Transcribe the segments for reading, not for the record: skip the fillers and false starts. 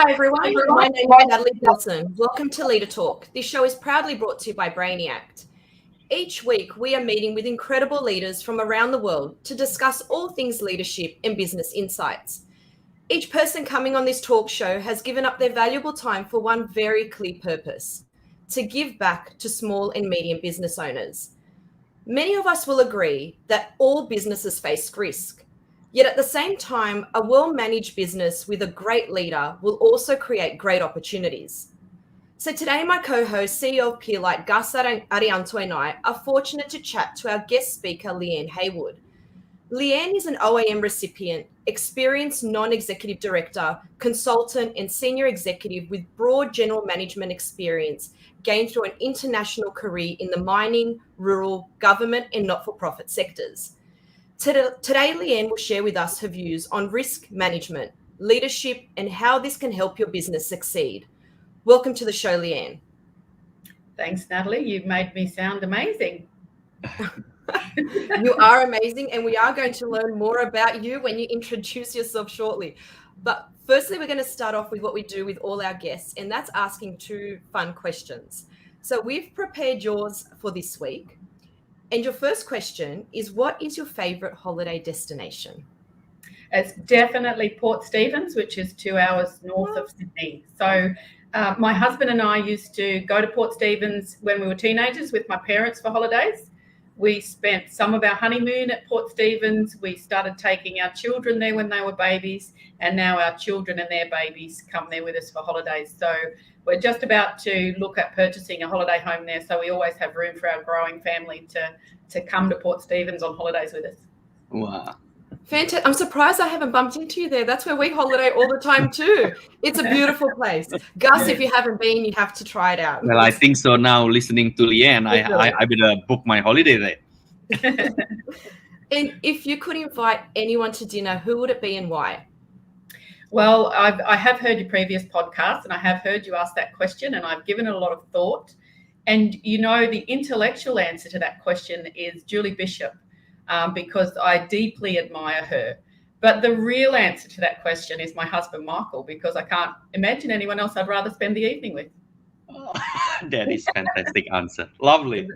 Hi everyone, my name is Natalie Dawson. Welcome to Leader Talk. This show is proudly brought to you by Brainiact. Each week we are meeting with incredible leaders from around the world to discuss all things leadership and business insights. Each person coming on this talk show has given up their valuable time for one very clear purpose: to give back to small and medium business owners. Many of us will agree that all businesses face risk. Yet at the same time, a well-managed business with a great leader will also create great opportunities. So today, my co-host, CEO of Pierlite, Gustav, Arianto, and I are fortunate to chat to our guest speaker, Leanne Heywood. Leanne is an OAM recipient, experienced non-executive director, consultant, and senior executive with broad general management experience gained through an international career in the mining, rural, government, and not-for-profit sectors. Today, Leanne will share with us her views on risk management, leadership, and how this can help your business succeed. Welcome to the show, Leanne. Thanks, Natalie. You've made me sound amazing. You are amazing, and we are going to learn more about you when you introduce yourself shortly. But firstly, we're going to start off with what we do with all our guests, and that's asking two fun questions. So we've prepared yours for this week. And your first question is, what is your favorite holiday destination? It's definitely Port Stephens, which is 2 hours north of Sydney. So my husband and I used to go to Port Stephens when we were teenagers with my parents for holidays. We spent some of our honeymoon at Port Stephens. We started taking our children there when they were babies, and now our children and their babies come there with us for holidays. So we're just about to look at purchasing a holiday home there. So we always have room for our growing family to come to Port Stephens on holidays with us. Wow. Fantastic. I'm surprised I haven't bumped into you there. That's where we holiday all the time too. It's a beautiful place. Gus, if you haven't been, you have to try it out. Well, I think so. Now listening to Leanne, I better book my holiday there. And if you could invite anyone to dinner, who would it be and why? Well, I have heard your previous podcast, and I have heard you ask that question, and I've given it a lot of thought. And, you know, the intellectual answer to that question is Julie Bishop, because I deeply admire her. But the real answer to that question is my husband, Michael, because I can't imagine anyone else I'd rather spend the evening with. Oh, that is a fantastic answer. Lovely.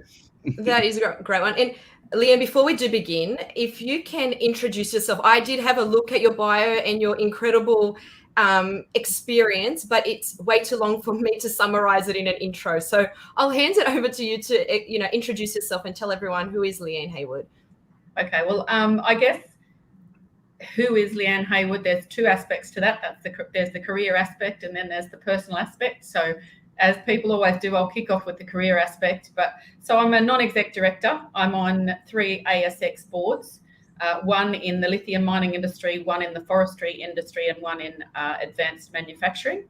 That is a great one. And Leanne, before we do begin, if you can introduce yourself. I did have a look at your bio and your incredible experience, but it's way too long for me to summarize it in an intro. So I'll hand it over to you to introduce yourself and tell everyone who is Leanne Heywood. Okay, well, I guess who is Leanne Heywood? There's two aspects to that. There's the career aspect, and then there's the personal aspect. So as people always do, I'll kick off with the career aspect. So I'm a non-exec director. I'm on 3 ASX boards, one in the lithium mining industry, one in the forestry industry, and one in advanced manufacturing.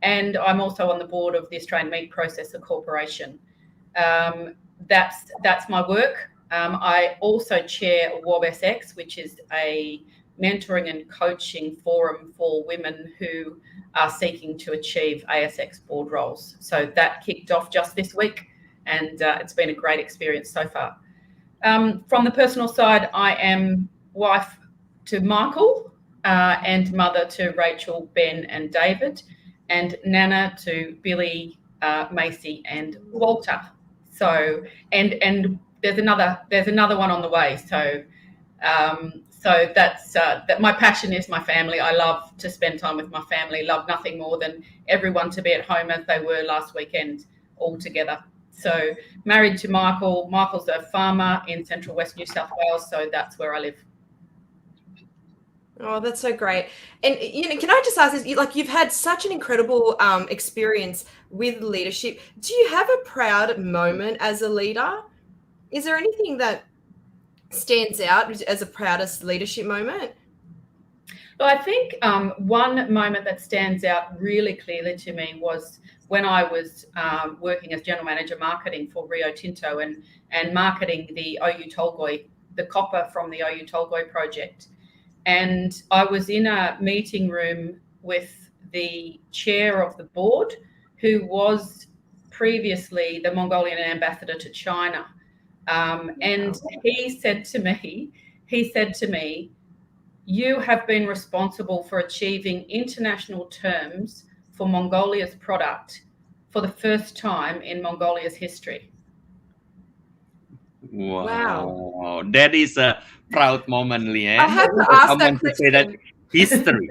And I'm also on the board of the Australian Meat Processor Corporation. That's my work. I also chair WOBSX, which is a mentoring and coaching forum for women who are seeking to achieve ASX board roles. So that kicked off just this week, and it's been a great experience so far. From the personal side, I am wife to Michael and mother to Rachel, Ben, and David, and nana to Billy, Macy, and Walter. So and there's another one on the way. So that's that. My passion is my family. I love to spend time with my family. Love nothing more than everyone to be at home as they were last weekend, all together. So married to Michael. Michael's a farmer in Central West New South Wales, so that's where I live. Oh, that's so great. And can I just ask this? You've had such an incredible experience with leadership. Do you have a proud moment as a leader? Is there anything that stands out as a proudest leadership moment? Well, I think one moment that stands out really clearly to me was when I was working as general manager marketing for Rio Tinto and marketing the Oyu Tolgoi, the copper from the Oyu Tolgoi project. And I was in a meeting room with the chair of the board, who was previously the Mongolian ambassador to China. And he said to me, you have been responsible for achieving international terms for Mongolia's product for the first time in Mongolia's history. Wow. That is a proud moment, Leanne. I had to ask that To say that question. history,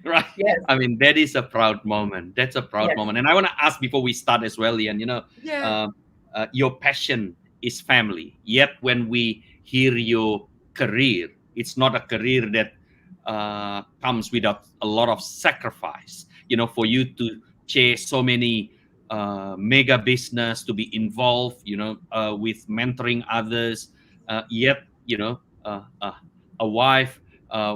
right? Yes. I mean, that is a proud moment. That's a proud Yes. moment. And I want to ask before we start as well, Leanne, Yeah. your passion is family. Yet when we hear your career, it's not a career that comes without a lot of sacrifice. For you to chase so many mega business, to be involved, with mentoring others, yet, a wife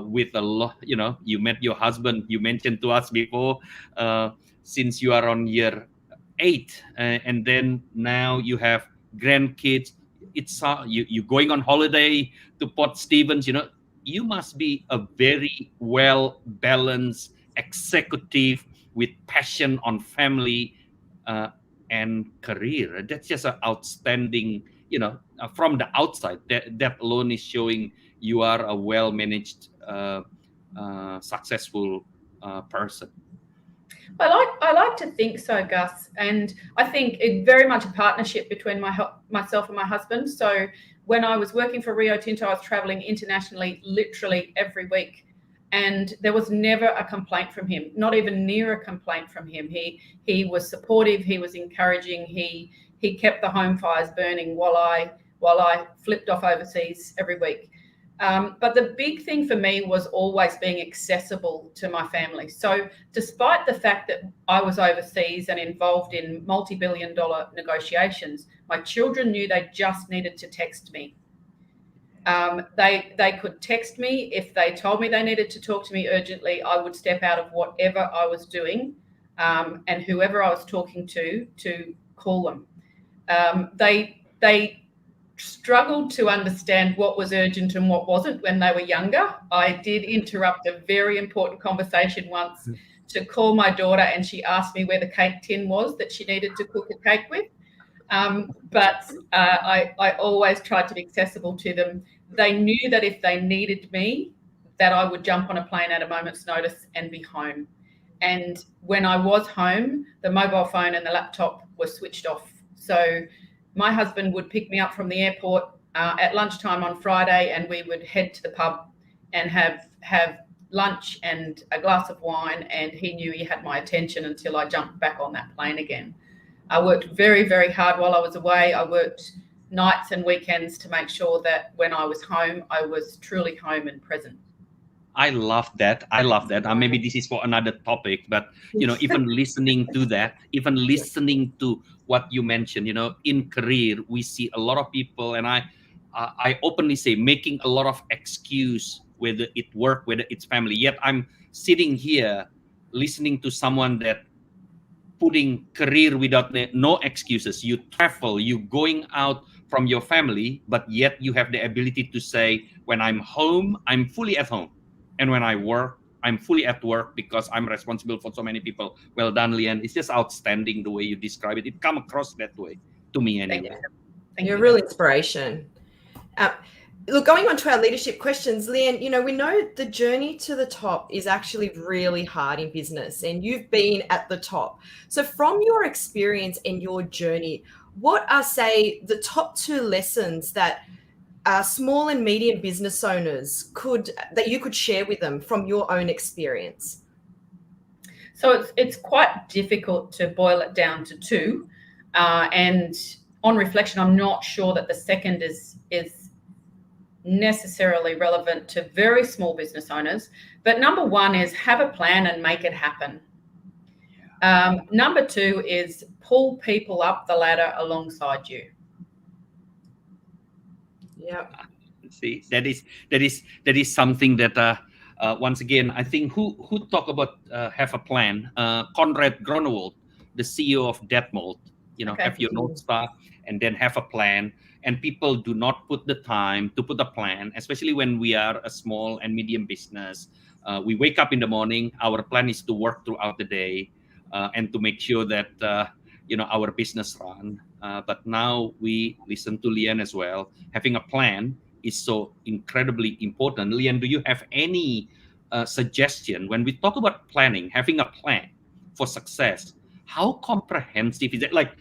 with a lot, you met your husband, you mentioned to us before, since you are on year 8, and then now you have grandkids. It's you going on holiday to Port Stevens. You must be a very well balanced executive with passion on family and career. That's just an outstanding, from the outside, that alone is showing you are a well managed, successful person. I like to think so, Gus, and I think it's very much a partnership between myself and my husband. So when I was working for Rio Tinto, I was traveling internationally literally every week, and there was never a complaint from him, not even near a complaint from him. He was supportive, he was encouraging, he kept the home fires burning while I flipped off overseas every week. But the big thing for me was always being accessible to my family. So despite the fact that I was overseas and involved in multi-billion-dollar negotiations, my children knew they just needed to text me. They could text me. If they told me they needed to talk to me urgently, I would step out of whatever I was doing, and whoever I was talking to call them. They struggled to understand what was urgent and what wasn't when they were younger. I did interrupt a very important conversation once to call my daughter, and she asked me where the cake tin was that she needed to cook a cake with. But I always tried to be accessible to them. They knew that if they needed me, that I would jump on a plane at a moment's notice and be home. And when I was home, the mobile phone and the laptop were switched off. So my husband would pick me up from the airport at lunchtime on Friday, and we would head to the pub and have lunch and a glass of wine, and he knew he had my attention until I jumped back on that plane again. I worked very, very hard while I was away. I worked nights and weekends to make sure that when I was home, I was truly home and present. I love that. Maybe this is for another topic, but even listening to that, even listening to what you mentioned, in career, we see a lot of people, and I openly say, making a lot of excuse, whether it work, whether it's family. Yet I'm sitting here listening to someone that putting career without no excuses. You travel, you going out from your family, but yet you have the ability to say, when I'm home, I'm fully at home. And when I work, I'm fully at work because I'm responsible for so many people. Well done, Leanne. It's just outstanding the way you describe it. It come across that way to me anyway. Thank you. You're a real inspiration. Look, going on to our leadership questions, Leanne, we know the journey to the top is actually really hard in business, and you've been at the top. So from your experience and your journey, what are, say, the top 2 lessons that small and medium business owners that you could share with them from your own experience? So it's quite difficult to boil it down to 2. And on reflection, I'm not sure that the second is necessarily relevant to very small business owners. But number 1 is have a plan and make it happen. Number 2 is pull people up the ladder alongside you. Yeah. See, that is something that once again, I think who talk about have a plan. Conrad Gronewald, the CEO of Detmold, have your North Star and then have a plan. And people do not put the time to put a plan, especially when we are a small and medium business. We wake up in the morning. Our plan is to work throughout the day and to make sure that our business run. But now we listen to Leanne as well. Having a plan is so incredibly important. Leanne, do you have any suggestion when we talk about planning, having a plan for success, how comprehensive is it? Like,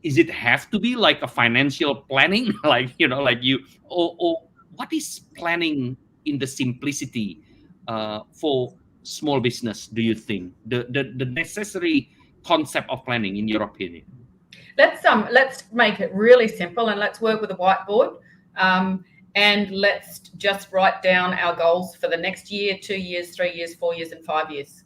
is it have to be like a financial planning, like or what is planning in the simplicity for small business? Do you think the necessary concept of planning, in your opinion? Let's make it really simple, and let's work with a whiteboard, and let's just write down our goals for the next year, 2 years, 3 years, 4 years, and 5 years.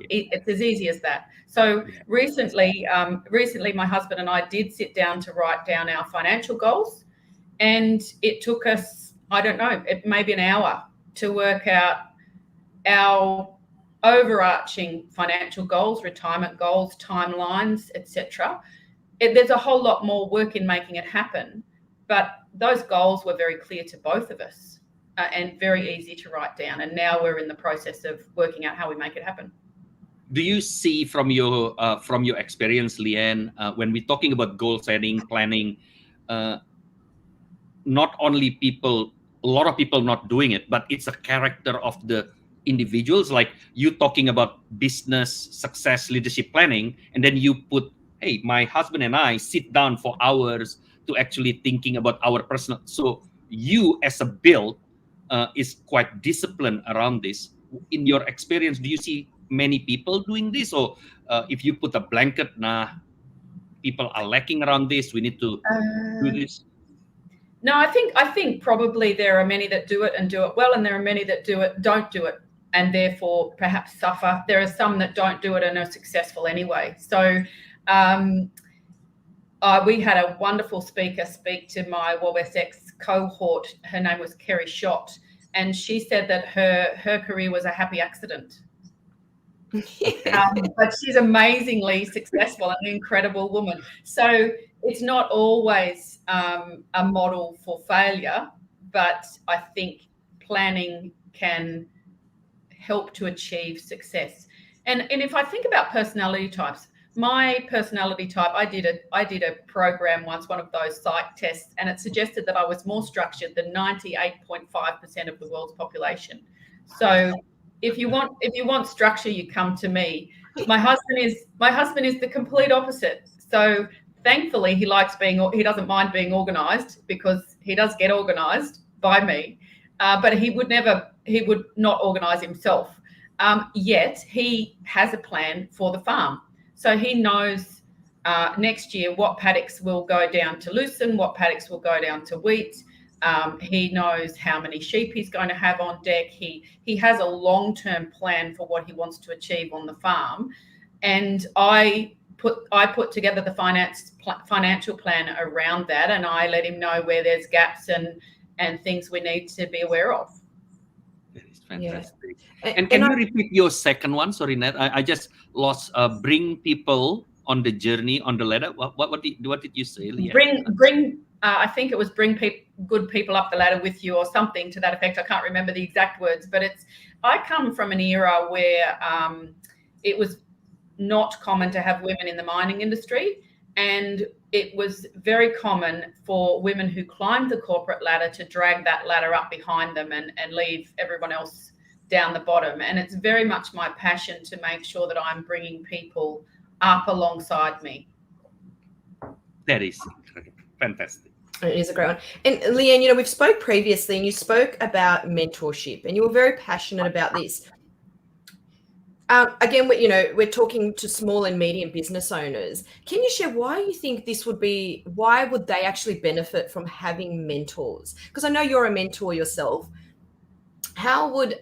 It's as easy as that. So recently, my husband and I did sit down to write down our financial goals, and it took us, I don't know, maybe an hour to work out our overarching financial goals, retirement goals, timelines, etc. There's a whole lot more work in making it happen, but those goals were very clear to both of us, and very easy to write down. And now we're in the process of working out how we make it happen. Do you see from your experience, Leanne, when we're talking about goal setting, planning, not only a lot of people not doing it, but it's a character of the individuals. Like you talking about business success leadership planning, and then you put, hey, my husband and I sit down for hours to actually thinking about our personal. So you as a build is quite disciplined around this. In your experience, do you see many people doing this, or if you put a blanket, people are lacking around this, we need to do this? No, I think probably there are many that do it and do it well, and there are many that don't do it, and therefore perhaps suffer. There are some that don't do it and are successful anyway. So we had a wonderful speaker speak to my WOBSX cohort. Her name was Kerry Schott, and she said that her career was a happy accident. But she's amazingly successful and an incredible woman. So it's not always a model for failure, but I think planning can help to achieve success. And if I think about personality types, my personality type, I did a program once, one of those psych tests, and it suggested that I was more structured than 98.5% of the world's population. So if you want structure, you come to me. My husband is the complete opposite. So thankfully, he doesn't mind being organised, because he does get organised by me, but he would not organise himself. Yet he has a plan for the farm. So he knows next year what paddocks will go down to lucerne, what paddocks will go down to wheat. He knows how many sheep he's going to have on deck. He has a long-term plan for what he wants to achieve on the farm. And I put together the financial plan around that, and I let him know where there's gaps and things we need to be aware of. That is fantastic. Yeah. And can you repeat your second one? Sorry, Nat, I just lost. Bring people on the journey, on the ladder. What did you say, Leanne? Bring. I think it was bring good people up the ladder with you, or something to that effect. I can't remember the exact words, but I come from an era where it was not common to have women in the mining industry, and it was very common for women who climbed the corporate ladder to drag that ladder up behind them and leave everyone else down the bottom. And it's very much my passion to make sure that I'm bringing people up alongside me. That is fantastic. It is a great one. And Leanne, we've spoke previously, and you spoke about mentorship, and you were very passionate about this. Again, we're talking to small and medium business owners. Can you share why you think why would they actually benefit from having mentors? Because I know you're a mentor yourself. How would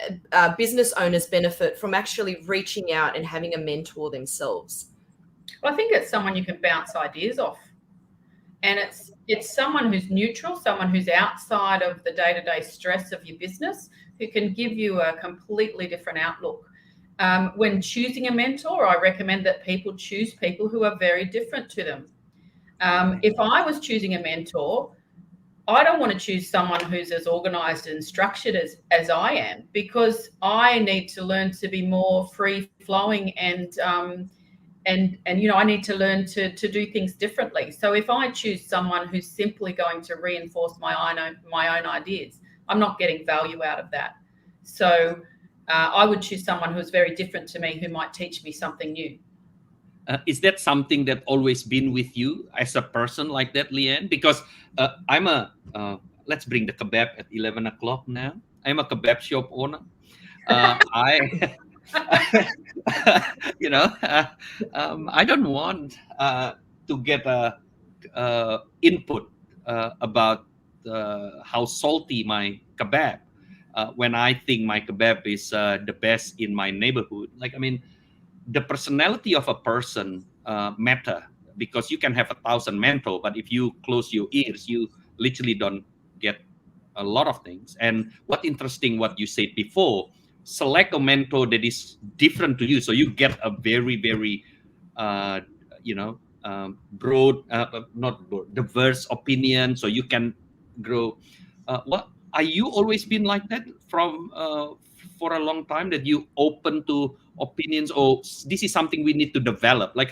business owners benefit from actually reaching out and having a mentor themselves? Well, I think it's someone you can bounce ideas off. And it's someone who's neutral, someone who's outside of the day-to-day stress of your business, who can give you a completely different outlook. When choosing a mentor, I recommend that people choose people who are very different to them. If I was choosing a mentor, I don't want to choose someone who's as organised and structured as I am, because I need to learn to be more free-flowing and I need to learn to do things differently. So if I choose someone who's simply going to reinforce my own ideas, I'm not getting value out of that. So I would choose someone who's very different to me, who might teach me something new. Is that something that always been with you as a person like that, Leanne? Because I'm a, let's bring the kebab at 11 o'clock now. I'm a kebab shop owner. I, I don't want to get input about how salty my kebab. When I think my kebab is the best in my neighborhood. Like, I mean, the personality of a person matter, because you can have 1,000 mentor, but if you close your ears, you literally don't get a lot of things. And what interesting, what you said before, select a mentor that is different to you, so you get a very, very broad, not broad, diverse opinion, so you can grow. What are you always been like that from for a long time, that you open to opinions, or this is something we need to develop? Like,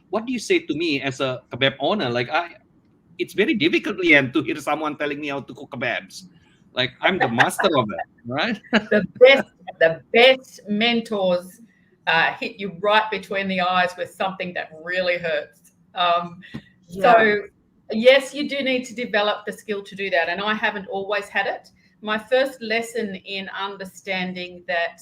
what do you say to me as a kebab owner? Like, it's very difficult, Leanne, to hear someone telling me how to cook kebabs. Like, I'm the master of it, right? The best mentors hit you right between the eyes with something that really hurts. So yes, you do need to develop the skill to do that. And I haven't always had it. My first lesson in understanding that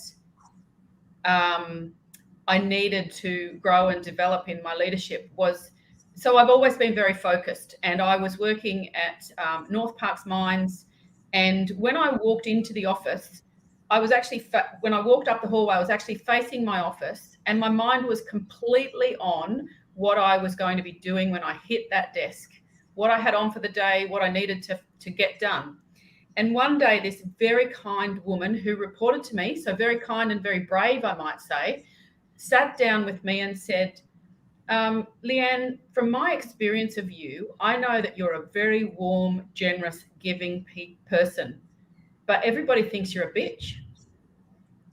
I needed to grow and develop in my leadership was, so I've always been very focused, and I was working at North Parkes Mines. And when I walked into the office, I was actually, when I walked up the hallway, I was actually facing my office, and my mind was completely on what I was going to be doing when I hit that desk, what I had on for the day, what I needed to get done. And one day, this very kind woman who reported to me, so very kind and very brave, I might say, sat down with me and said, Leanne, from my experience of you, I know that you're a very warm, generous, giving person, but everybody thinks you're a bitch.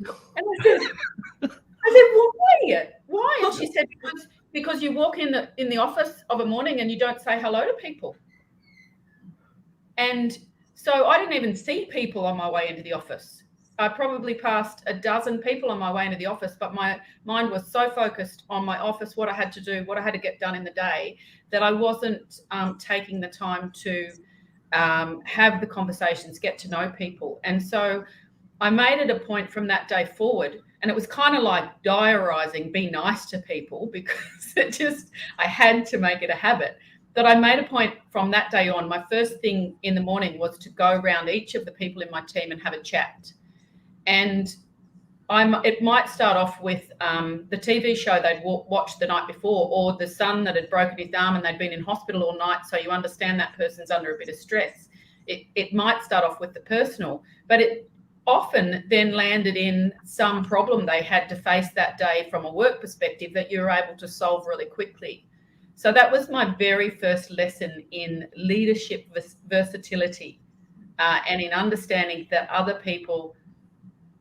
And I said, why? Why? And she said, because you walk in the office of a morning and you don't say hello to people. And so I didn't even see people on my way into the office. I probably passed a dozen people on my way into the office, but my mind was so focused on my office, what I had to do, what I had to get done in the day, that I wasn't taking the time to have the conversations, get to know people. And so I made it a point from that day forward, and it was kind of like diarising, be nice to people, because I had to make it a habit. That I made a point from that day on, my first thing in the morning was to go around each of the people in my team and have a chat. And it might start off with the TV show they'd watched the night before, or the son that had broken his arm and they'd been in hospital all night, so you understand that person's under a bit of stress. It might start off with the personal, but it often then landed in some problem they had to face that day from a work perspective that you were able to solve really quickly. So that was my very first lesson in leadership versatility, and in understanding that other people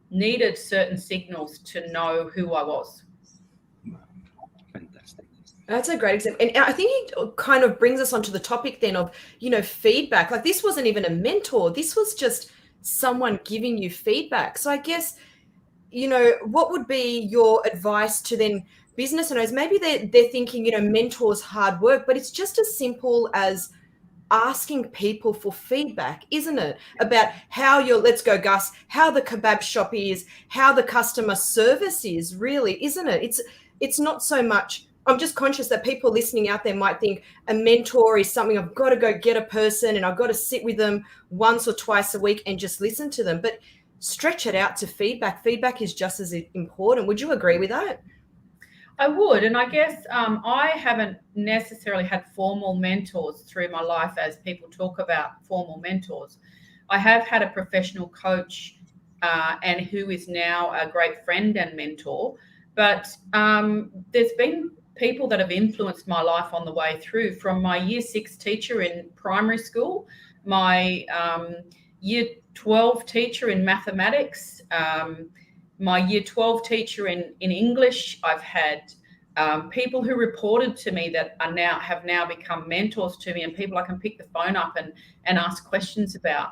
needed certain signals to know who I was. Fantastic. That's a great example. And I think it kind of brings us onto the topic then of, feedback. Like, this wasn't even a mentor. This was just someone giving you feedback. So I guess, what would be your advice to then business owners? Maybe they're thinking, mentors hard work, but it's just as simple as asking people for feedback, isn't it? About how let's go, Gus, how the kebab shop is, how the customer service is, really, isn't it? It's not so much. I'm just conscious that people listening out there might think a mentor is something I've got to go get a person and I've got to sit with them once or twice a week and just listen to them. But stretch it out to feedback. Feedback is just as important. Would you agree with that? I would. And I guess I haven't necessarily had formal mentors through my life as people talk about formal mentors. I have had a professional coach and who is now a great friend and mentor. But there's been people that have influenced my life on the way through, from my year 6 teacher in primary school, my year 12 teacher in mathematics, my year 12 teacher in English. I've had people who reported to me that have now become mentors to me, and people I can pick the phone up and ask questions about.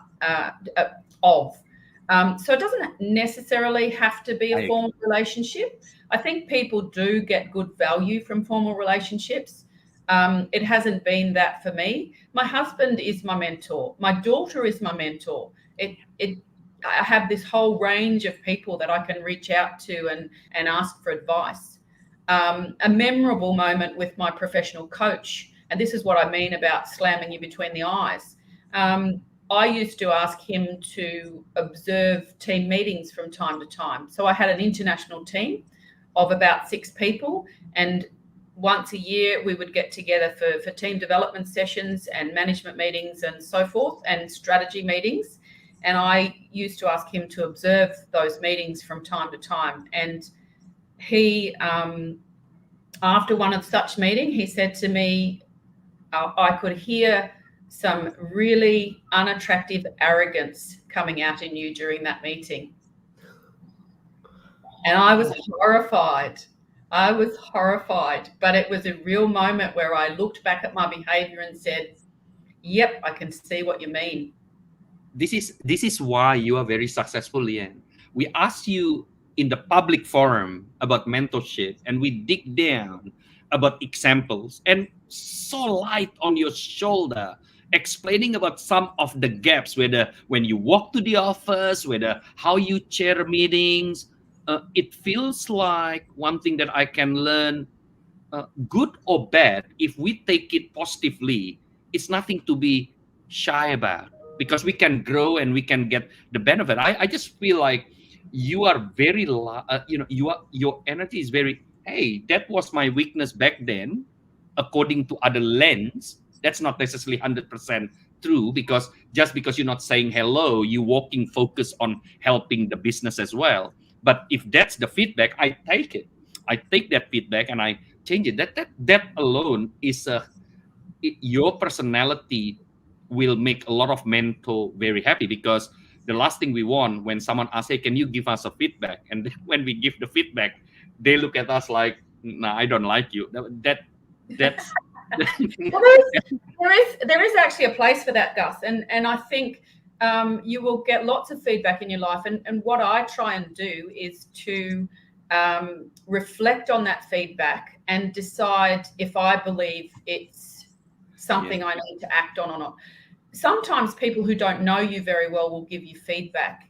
So it doesn't necessarily have to be a formal relationship. I think people do get good value from formal relationships. It hasn't been that for me. My husband is my mentor. My daughter is my mentor. I have this whole range of people that I can reach out to and ask for advice. A memorable moment with my professional coach, and this is what I mean about slamming you between the eyes. I used to ask him to observe team meetings from time to time. So I had an international team of about 6 people, and once a year we would get together for team development sessions and management meetings and so forth, and strategy meetings. And I used to ask him to observe those meetings from time to time. And he, after one of such meeting, he said to me, I could hear some really unattractive arrogance coming out in you during that meeting. And I was horrified. But it was a real moment where I looked back at my behavior and said, yep, I can see what you mean. This is why you are very successful, Leanne. We asked you in the public forum about mentorship, and we dig down about examples and so light on your shoulder, explaining about some of the gaps, whether when you walk to the office, whether how you chair meetings. It feels like one thing that I can learn, good or bad, if we take it positively, it's nothing to be shy about, because we can grow and we can get the benefit. I just feel like you are very, your energy is very, hey, that was my weakness back then, according to other lens. That's not necessarily 100% true, because just because you're not saying hello, you're walking focus on helping the business as well. But if that's the feedback, I take it. I take that feedback and I change it. That alone is your personality will make a lot of mentor very happy, because the last thing we want when someone asks, hey, can you give us a feedback? And then when we give the feedback, they look at us like, nah, I don't like you. That's well, there is actually a place for that, Gus, and I think you will get lots of feedback in your life, and what I try and do is to reflect on that feedback and decide if I believe it's something I need to act on or not. Sometimes people who don't know you very well will give you feedback,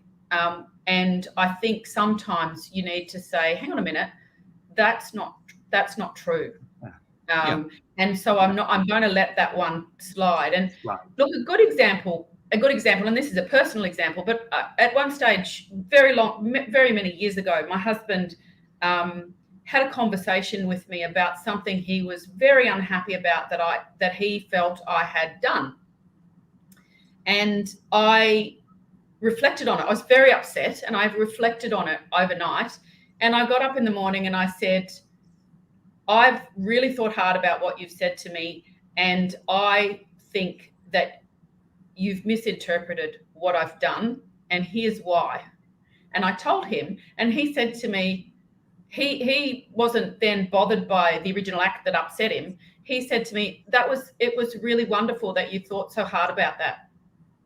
and I think sometimes you need to say, hang on a minute, that's not true. And so I'm going to let that one slide. And look, a good example, and this is a personal example, but at one stage, very many years ago, my husband had a conversation with me about something he was very unhappy about that he felt I had done. And I reflected on it. I was very upset, and I've reflected on it overnight. And I got up in the morning and I said, I've really thought hard about what you've said to me, and I think that you've misinterpreted what I've done, and here's why. And I told him, and he said to me, he wasn't then bothered by the original act that upset him. He said to me, it was really wonderful that you thought so hard about that.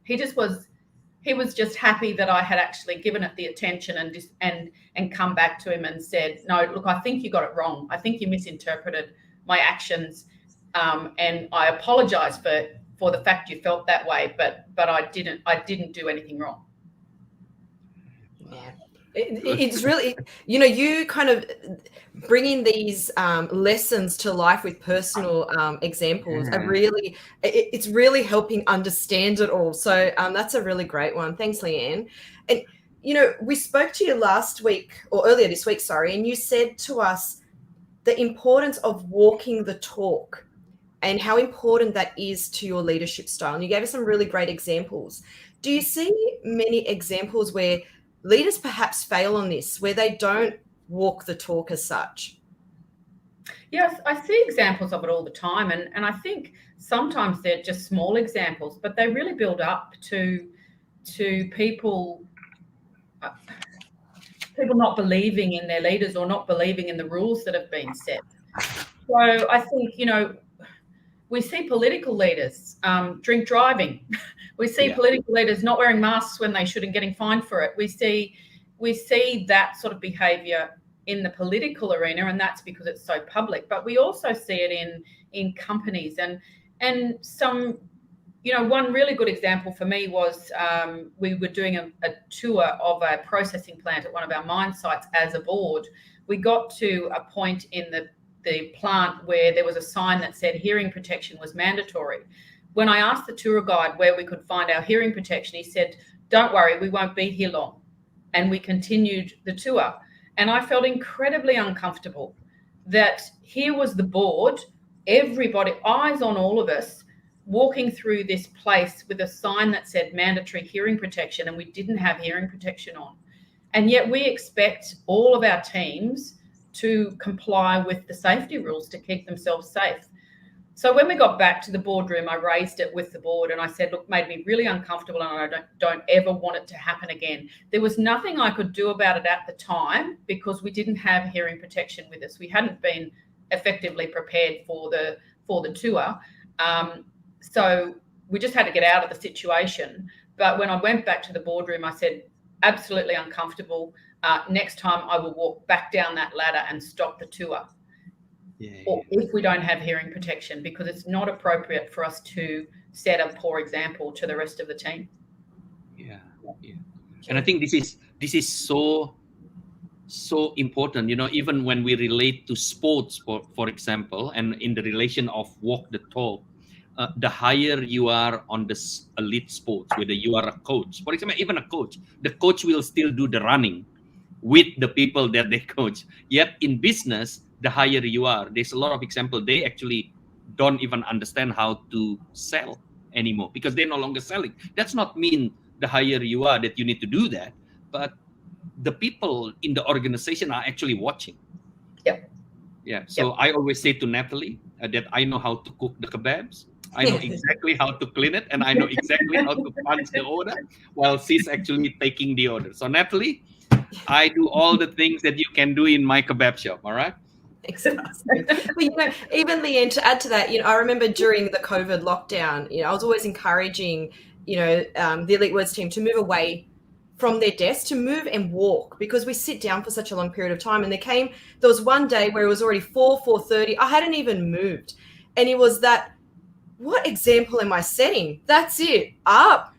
He was just happy that I had actually given it the attention and come back to him and said, no, look, I think you got it wrong. I think you misinterpreted my actions, and I apologize for the fact you felt that way, but I didn't do anything wrong. Yeah. It's really, you kind of bringing these lessons to life with personal examples are really, it's really helping understand it all. So that's a really great one. Thanks, Leanne. And, we spoke to you last week, or earlier this week, sorry, and you said to us the importance of walking the talk and how important that is to your leadership style. And you gave us some really great examples. Do you see many examples where leaders perhaps fail on this, where they don't walk the talk as such? Yes, I see examples of it all the time. And I think sometimes they're just small examples, but they really build up to people not believing in their leaders or not believing in the rules that have been set. So I think, we see political leaders drink driving. We see political leaders not wearing masks when they should and getting fined for it. We see that sort of behaviour in the political arena, and that's because it's so public. But we also see it in companies, and some, one really good example for me was we were doing a tour of a processing plant at one of our mine sites as a board. We got to a point in the plant where there was a sign that said hearing protection was mandatory. When I asked the tour guide where we could find our hearing protection, he said, "Don't worry, we won't be here long." And we continued the tour. And I felt incredibly uncomfortable that here was the board, everybody, eyes on all of us, walking through this place with a sign that said mandatory hearing protection, and we didn't have hearing protection on. And yet we expect all of our teams to comply with the safety rules to keep themselves safe. So when we got back to the boardroom, I raised it with the board and I said, look, made me really uncomfortable and I don't ever want it to happen again. There was nothing I could do about it at the time because we didn't have hearing protection with us. We hadn't been effectively prepared for the tour. So we just had to get out of the situation. But when I went back to the boardroom, I said, absolutely uncomfortable. Next time I will walk back down that ladder and stop the tour. Or if we don't have hearing protection, because it's not appropriate for us to set a poor example to the rest of the team. Yeah. And I think this is so important, even when we relate to sports, for example, and in the relation of walk the talk, the higher you are on this elite sports, whether you are a coach, for example, even a coach, the coach will still do the running with the people that they coach. Yet in business, the higher you are, there's a lot of example, they actually don't even understand how to sell anymore because they're no longer selling. That's not mean the higher you are that you need to do that, but the people in the organization are actually watching. So I always say to Natalie that I know how to cook the kebabs. I know exactly how to clean it, and I know exactly how to punch the order while she's actually taking the order. So Natalie, I do all the things that you can do in my kebab shop. All right. Exactly. Well, even Leanne, to add to that, I remember during the COVID lockdown, I was always encouraging, the Elite Words team to move away from their desk, to move and walk, because we sit down for such a long period of time. And there was one day where it was already 4:30. I hadn't even moved. And it was that, what example am I setting? That's it. Up.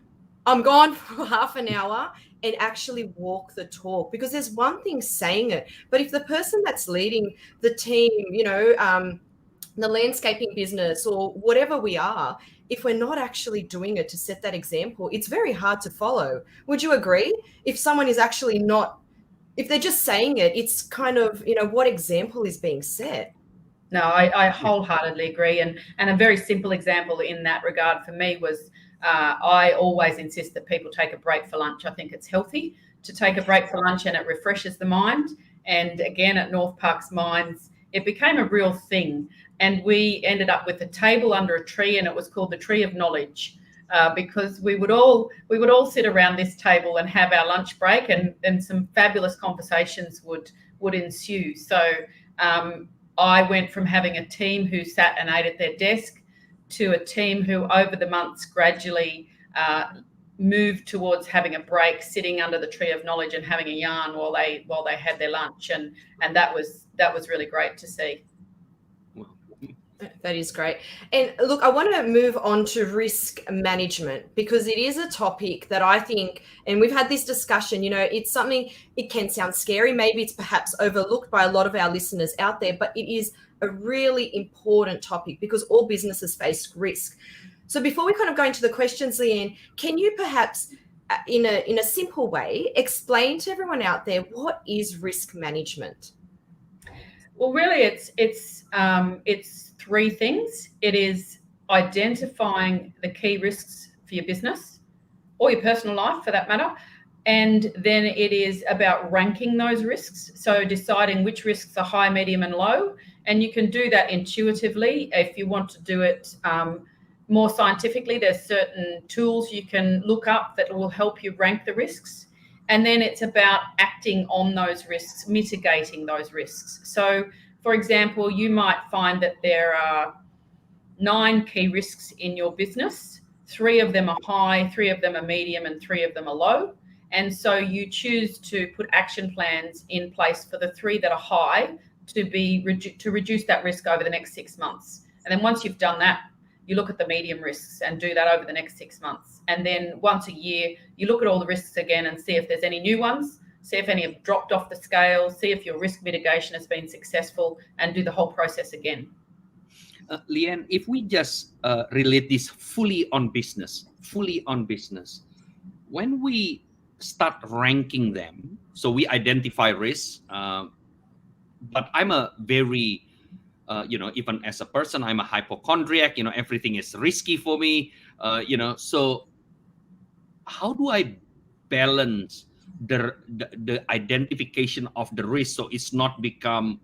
I'm gone for half an hour and actually walk the talk, because there's one thing saying it, but if the person that's leading the team, the landscaping business or whatever we are, if we're not actually doing it to set that example, it's very hard to follow. Would you agree? If someone is actually not, if they're just saying it, it's kind of, what example is being set? No, I wholeheartedly agree. And a very simple example in that regard for me was, I always insist that people take a break for lunch. I think it's healthy to take a break for lunch and it refreshes the mind. And again, at North Park's Mines, it became a real thing. And we ended up with a table under a tree, and it was called the Tree of Knowledge, because we would all sit around this table and have our lunch break, and some fabulous conversations would ensue. So I went from having a team who sat and ate at their desk to a team who over the months gradually moved towards having a break, sitting under the Tree of Knowledge and having a yarn while they had their lunch, and that was really great to see. That is great. And look, I want to move on to risk management, because it is a topic that I think, and we've had this discussion, it's something, it can sound scary. Maybe it's perhaps overlooked by a lot of our listeners out there, but it is a really important topic because all businesses face risk. So before we kind of go into the questions, Leanne, can you perhaps in a simple way explain to everyone out there, what is risk management? Well, really it's three things. It is identifying the key risks for your business or your personal life for that matter. And then it is about ranking those risks. So deciding which risks are high, medium, and low. And you can do that intuitively. If you want to do it more scientifically, there's certain tools you can look up that will help you rank the risks. And then it's about acting on those risks, mitigating those risks. So, for example, you might find that there are 9 key risks in your business. 3 of them are high, 3 of them are medium, and 3 of them are low. And so you choose to put action plans in place for the 3 that are high to reduce that risk over the next 6 months. And then once you've done that, you look at the medium risks and do that over the next 6 months. And then once a year, you look at all the risks again and see if there's any new ones, see if any have dropped off the scale, see if your risk mitigation has been successful, and do the whole process again. Leanne, if we just relate this fully on business, when we start ranking them, so we identify risks, but I'm a very, even as a person, I'm a hypochondriac, everything is risky for me, so how do I balance the identification of the risk so it's not become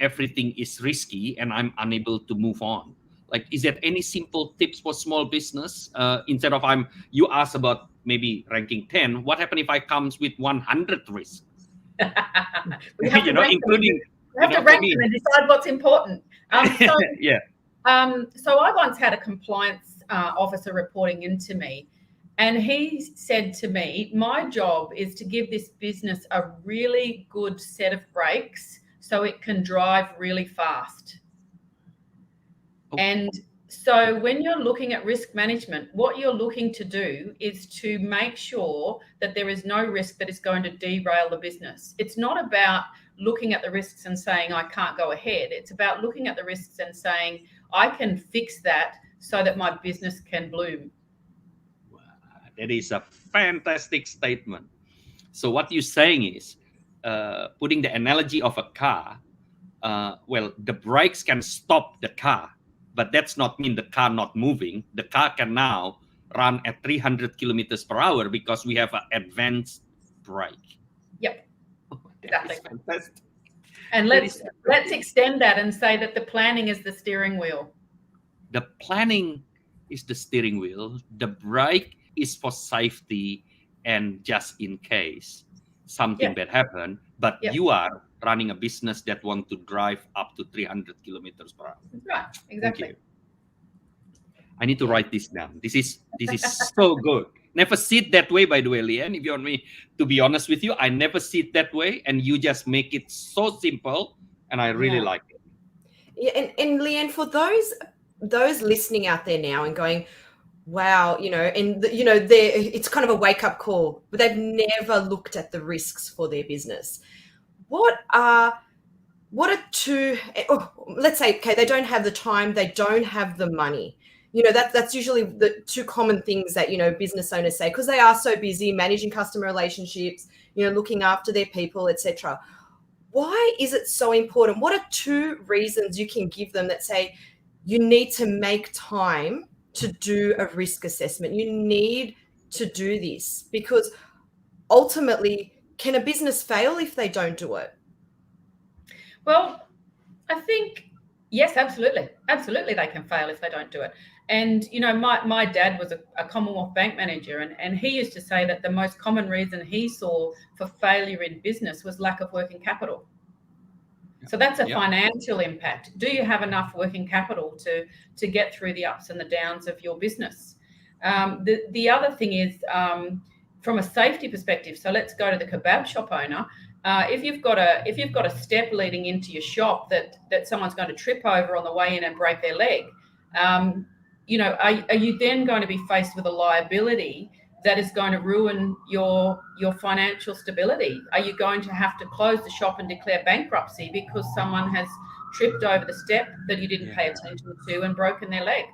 everything is risky and I'm unable to move on? Like, is there any simple tips for small business? Instead of you asked about maybe ranking 10, what happens if I comes with 100 risks? We have to rank including them. We have to rank them and decide what's important. Yeah. So I once had a compliance officer reporting into me, and he said to me, my job is to give this business a really good set of brakes so it can drive really fast. And so when you're looking at risk management, what you're looking to do is to make sure that there is no risk that is going to derail the business. It's not about looking at the risks and saying, I can't go ahead. It's about looking at the risks and saying, I can fix that so that my business can bloom. Wow, that is a fantastic statement. So what you're saying is, putting the analogy of a car, the brakes can stop the car, but that's not mean the car not moving. The car can now run at 300 kilometers per hour because we have an advanced brake. Yep, exactly. Fantastic. And let's extend that and say that the planning is the steering wheel. The planning is the steering wheel. The brake is for safety and just in case something bad happen. But you are running a business that want to drive up to 300 kilometers per hour. That's right, exactly. Thank you. I need to write this down. This is so good. Never see it that way, by the way, Leanne. If you want me to be honest with you, I never see it that way, and you just make it so simple, and I really like it. Yeah, and Leanne, for those listening out there now and going, wow, it's kind of a wake-up call, but they've never looked at the risks for their business. What are two, let's say, okay, they don't have the time, they don't have the money. That's usually the two common things that, business owners say, because they are so busy managing customer relationships, looking after their people, etc. Why is it so important? What are 2 reasons you can give them that say you need to make time to do a risk assessment? You need to do this because ultimately, can a business fail if they don't do it? Well, I think, yes, absolutely. Absolutely, they can fail if they don't do it. And, my dad was a Commonwealth Bank manager, and he used to say that the most common reason he saw for failure in business was lack of working capital. So that's a financial impact. Do you have enough working capital to get through the ups and the downs of your business? The other thing is, from a safety perspective, so let's go to the kebab shop owner. If you've got a step leading into your shop that someone's going to trip over on the way in and break their leg, are you then going to be faced with a liability that is going to ruin your financial stability? Are you going to have to close the shop and declare bankruptcy because someone has tripped over the step that you didn't pay attention to and broken their leg?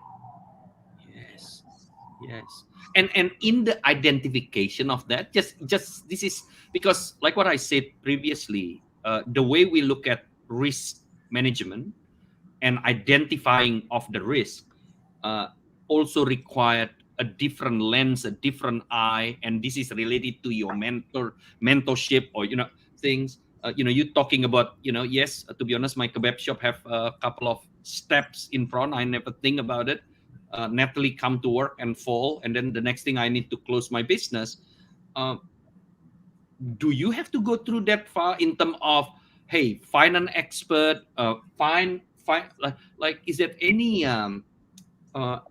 Yes. And in the identification of that, just this is because, like what I said previously, the way we look at risk management and identifying of the risk also required a different lens, a different eye, and this is related to your mentorship or things. You talking about yes. To be honest, my kebab shop have a couple of steps in front. I never think about it. Natalie come to work and fall, and then the next thing I need to close my business. Do you have to go through that far in terms of, hey, find an expert, find like is there any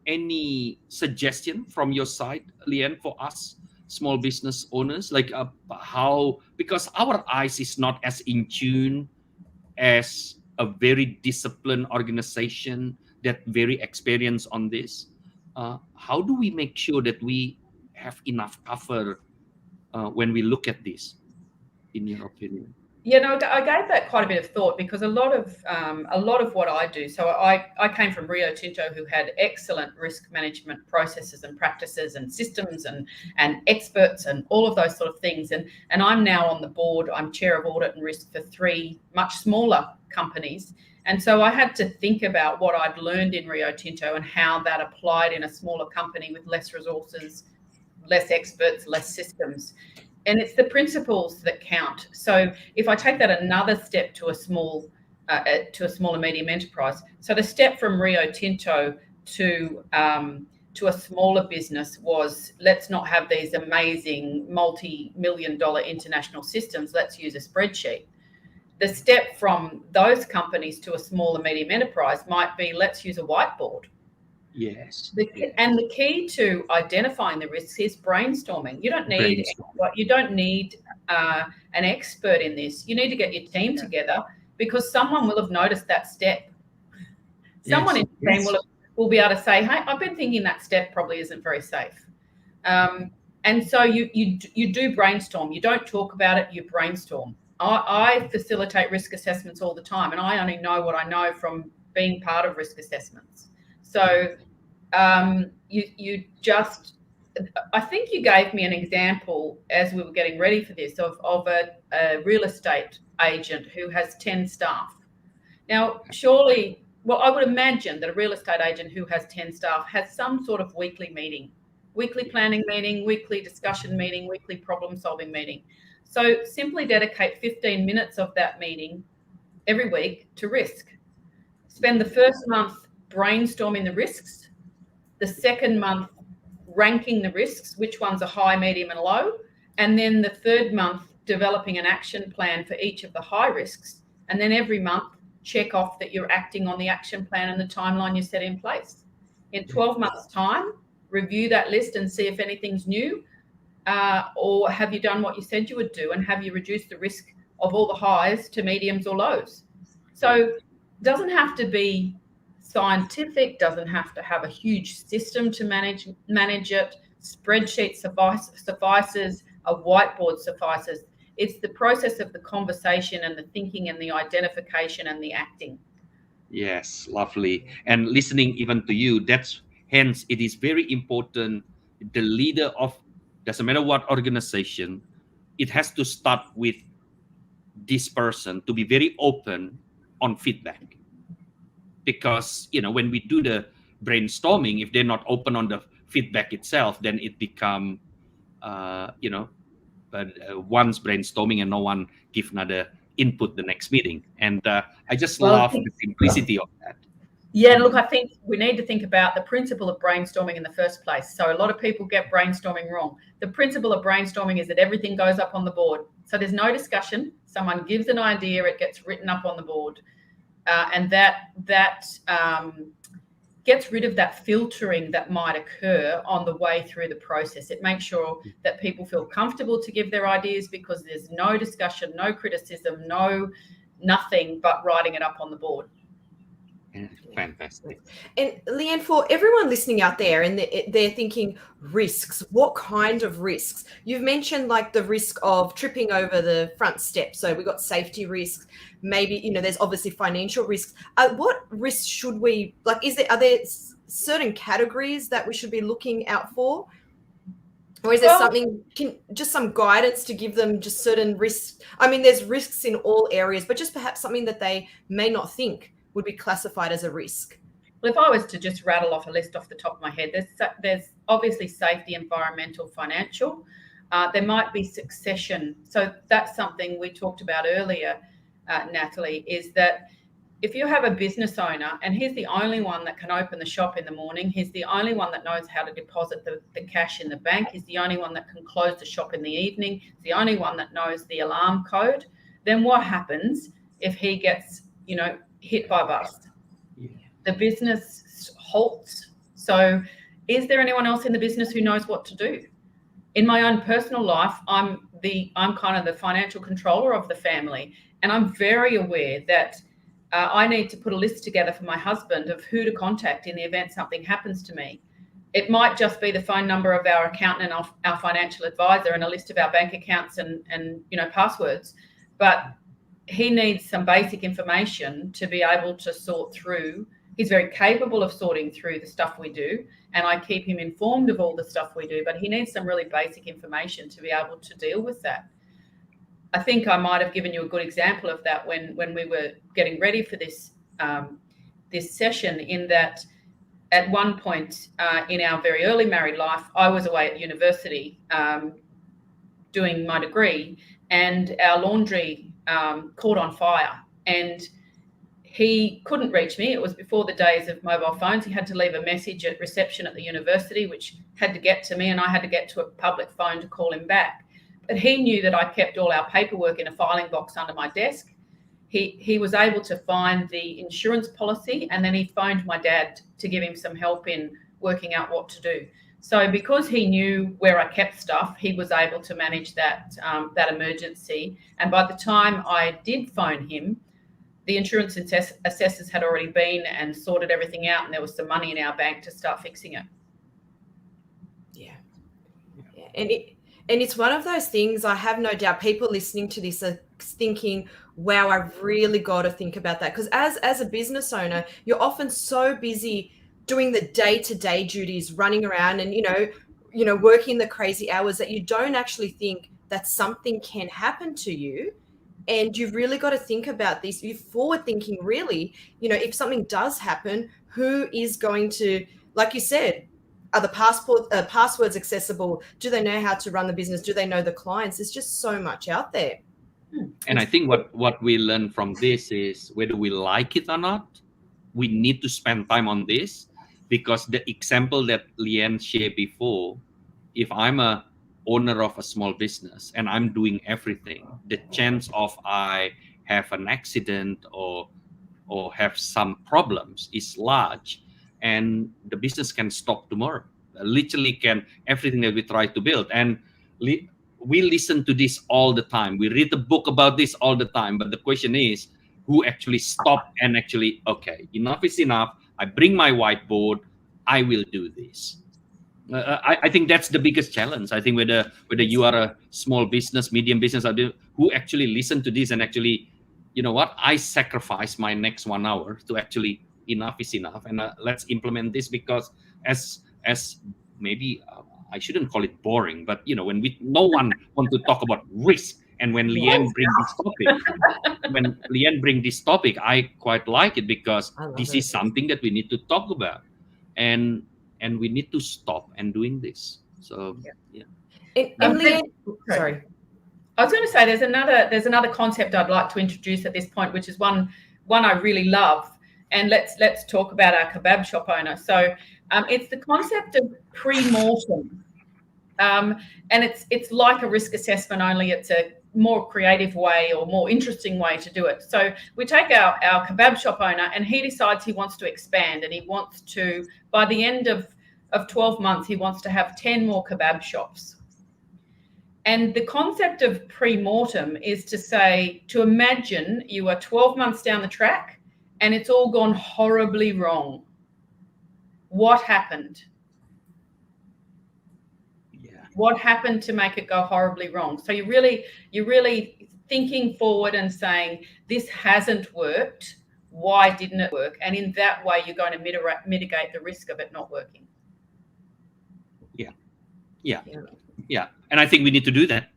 any suggestion from your side, Leanne, for us small business owners, like how, because our eyes is not as in tune as a very disciplined organization that very experienced on this. How do we make sure that we have enough cover when we look at this, in your opinion? Yeah, no, I gave that quite a bit of thought, because a lot of what I do. So I came from Rio Tinto, who had excellent risk management processes and practices and systems and experts and all of those sort of things. And I'm now on the board. I'm chair of audit and risk for 3 much smaller companies. And so I had to think about what I'd learned in Rio Tinto and how that applied in a smaller company with less resources, less experts, less systems. And it's the principles that count. So if I take that another step to a small and medium enterprise, so the step from Rio Tinto to a smaller business was, let's not have these amazing multi-million-dollar international systems. Let's use a spreadsheet. The step from those companies to a small and medium enterprise might be, let's use a whiteboard. Yes. And the key to identifying the risks is brainstorming. You don't need an expert in this. You need to get your team together, because someone will have noticed that step. Someone in the team will be able to say, hey, I've been thinking that step probably isn't very safe. And so you do brainstorm. You don't talk about it, you brainstorm. I facilitate risk assessments all the time, and I only know what I know from being part of risk assessments. So you just, I think you gave me an example as we were getting ready for this of a real estate agent who has 10 staff. Now, surely, well, I would imagine that a real estate agent who has 10 staff has some sort of weekly meeting, weekly planning meeting, weekly discussion meeting, weekly problem solving meeting. So simply dedicate 15 minutes of that meeting every week to risk. Spend the first month brainstorming the risks, the second month ranking the risks, which ones are high, medium and low, and then the third month developing an action plan for each of the high risks, and then every month check off that you're acting on the action plan and the timeline you set in place. In 12 months' time, review that list and see if anything's new, or have you done what you said you would do, and have you reduced the risk of all the highs to mediums or lows. So it doesn't have to be scientific, doesn't have to have a huge system to manage it. Spreadsheet suffices, a whiteboard suffices. It's the process of the conversation and the thinking and the identification and the acting. Yes, lovely. And listening even to you, that's hence it is very important. The leader of, doesn't matter what organization, it has to start with this person to be very open on feedback. Because, when we do the brainstorming, if they're not open on the feedback itself, then it become, one's brainstorming and no one give another input the next meeting. And I just love the simplicity of that. Yeah, look, I think we need to think about the principle of brainstorming in the first place. So a lot of people get brainstorming wrong. The principle of brainstorming is that everything goes up on the board. So there's no discussion. Someone gives an idea, it gets written up on the board. And that gets rid of that filtering that might occur on the way through the process. It makes sure that people feel comfortable to give their ideas, because there's no discussion, no criticism, nothing but writing it up on the board. Fantastic. And Leanne, for everyone listening out there, and they're thinking risks, what kind of risks? You've mentioned like the risk of tripping over the front step. So we've got safety risks. Maybe, there's obviously financial risks. What risks should we, are there certain categories that we should be looking out for? Or is there just some guidance to give them just certain risks? I mean, there's risks in all areas, but just perhaps something that they may not think would be classified as a risk. Well, if I was to just rattle off a list off the top of my head, there's obviously safety, environmental, financial. There might be succession. So that's something we talked about earlier, Natalie, is that if you have a business owner and he's the only one that can open the shop in the morning, he's the only one that knows how to deposit the cash in the bank, he's the only one that can close the shop in the evening, he's the only one that knows the alarm code, then what happens if he gets, hit by a bus? The business halts, So is there anyone else in the business who knows what to do? In my own personal life, I'm kind of the financial controller of the family, and I'm very aware that I need to put a list together for my husband of who to contact in the event something happens to me. It might just be the phone number of our accountant and our financial advisor and a list of our bank accounts and passwords, but he needs some basic information to be able to sort through. He's very capable of sorting through the stuff we do, and I keep him informed of all the stuff we do, but he needs some really basic information to be able to deal with that. I think I might have given you a good example of that when we were getting ready for this session, in that at one point in our very early married life, I was away at university doing my degree, and our laundry caught on fire, and he couldn't reach me. It was before the days of mobile phones. He had to leave a message at reception at the university, which had to get to me, and I had to get to a public phone to call him back. But he knew that I kept all our paperwork in a filing box under my desk. He was able to find the insurance policy, and then he phoned my dad to give him some help in working out what to do. So because he knew where I kept stuff, he was able to manage that emergency. And by the time I did phone him, the insurance assessors had already been and sorted everything out, and there was some money in our bank to start fixing it. Yeah. And it's one of those things, I have no doubt people listening to this are thinking, wow, I've really got to think about that. Because as a business owner, you're often so busy doing the day-to-day duties, running around and, working the crazy hours, that you don't actually think that something can happen to you. And you've really got to think about this. You're forward thinking, really, if something does happen, who is going to, like you said, are the passwords accessible? Do they know how to run the business? Do they know the clients? There's just so much out there. And I think what we learn from this is, whether we like it or not, we need to spend time on this, because the example that Leanne shared before, if I'm a owner of a small business and I'm doing everything, the chance of I have an accident or have some problems is large, and the business can stop tomorrow. Literally everything that we try to build. And we listen to this all the time. We read the book about this all the time. But the question is, who actually stop and actually, okay, enough is enough. I bring my whiteboard. I will do this. I think that's the biggest challenge. I think whether you are a small business, medium business, who actually listen to this and actually, you know what, I sacrifice my next 1 hour to actually, enough is enough, and let's implement this. Because as maybe I shouldn't call it boring, but when no one want to talk about risk, and when Leanne bring this topic, I quite like it, because this is something that we need to talk about, and we need to stop and doing this. So yeah. And Leanne, sorry. I was going to say there's another concept I'd like to introduce at this point, which is one I really love, and let's talk about our kebab shop owner. So it's the concept of pre-mortem, and it's like a risk assessment, only it's a more creative way or more interesting way to do it. So we take our kebab shop owner, and he decides he wants to expand, and he wants to, by the end of 12 months, he wants to have 10 more kebab shops. And the concept of pre-mortem is to imagine you are 12 months down the track and it's all gone horribly wrong. What happened? Yeah. What happened to make it go horribly wrong? So you're really thinking forward and saying, this hasn't worked. Why didn't it work? And in that way, you're going to mitigate the risk of it not working. Yeah. And I think we need to do that,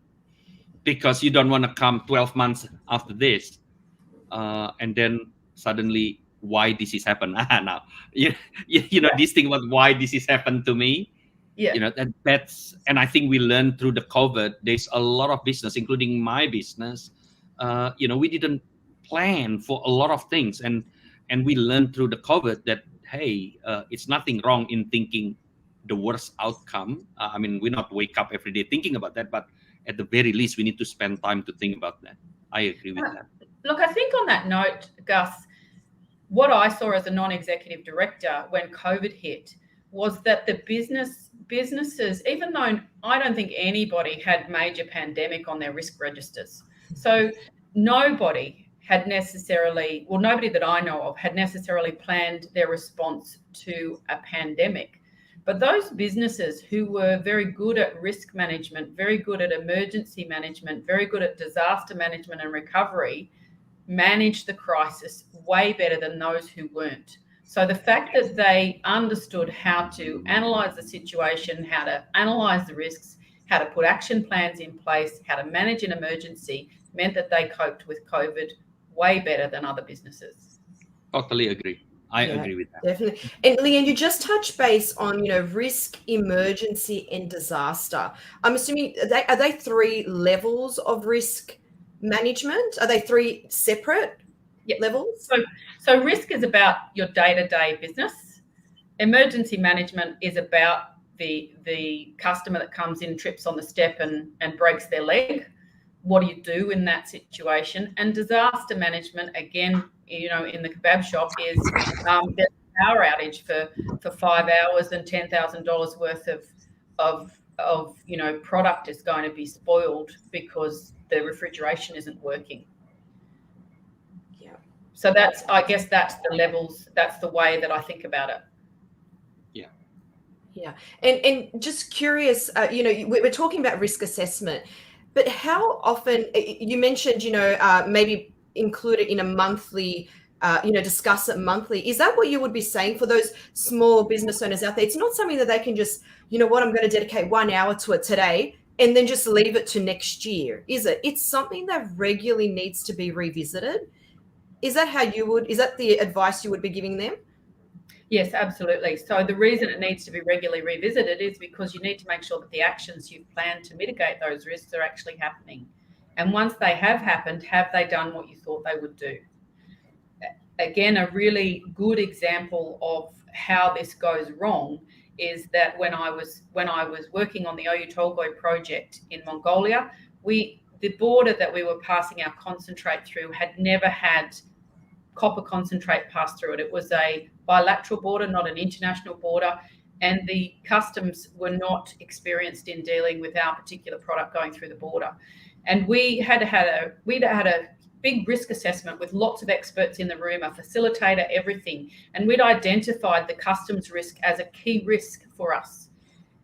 because you don't want to come 12 months after this and then suddenly, why this is happened now. This thing about why this is happened to me. Yeah. That's, and I think we learned through the COVID, there's a lot of business, including my business. We didn't plan for a lot of things, and we learned through the COVID that, hey, it's nothing wrong in thinking the worst outcome. We not wake up every day thinking about that, but at the very least, we need to spend time to think about that. I agree with that. Look, I think on that note, Gus, what I saw as a non-executive director when COVID hit was that the businesses, even though I don't think anybody had major pandemic on their risk registers, so nobody had necessarily, well, nobody that I know of had necessarily planned their response to a pandemic. But those businesses who were very good at risk management, very good at emergency management, very good at disaster management and recovery, managed the crisis way better than those who weren't. So the fact that they understood how to analyze the situation, how to analyze the risks, how to put action plans in place, how to manage an emergency, meant that they coped with COVID way better than other businesses. Totally agree. I agree with that. Definitely. And Leanne, you just touched base on, risk, emergency, and disaster. I'm assuming, are they 3 levels of risk management? Are they 3 separate levels? So risk is about your day-to-day business. Emergency management is about the customer that comes in, trips on the step and breaks their leg. What do you do in that situation? And disaster management, again, in the kebab shop, is there's a power outage for 5 hours and $10,000 worth of product is going to be spoiled because the refrigeration isn't working. Yeah. So I guess that's the levels. That's the way that I think about it. Yeah. Yeah. And just curious, we're talking about risk assessment, but how often, you mentioned, maybe include it in a monthly, discuss it monthly. Is that what you would be saying for those small business owners out there? It's not something that they can just, I'm going to dedicate 1 hour to it today and then just leave it to next year, is it? It's something that regularly needs to be revisited. Is that is that the advice you would be giving them? Yes, absolutely. So the reason it needs to be regularly revisited is because you need to make sure that the actions you've planned to mitigate those risks are actually happening. And once they have happened, have they done what you thought they would do? Again, a really good example of how this goes wrong is that when I was working on the Oyu Tolgoi project in Mongolia, the border that we were passing our concentrate through had never had copper concentrate pass through it. It was a bilateral border, not an international border, and the customs were not experienced in dealing with our particular product going through the border. And we'd had a big risk assessment with lots of experts in the room, a facilitator, everything. And we'd identified the customs risk as a key risk for us.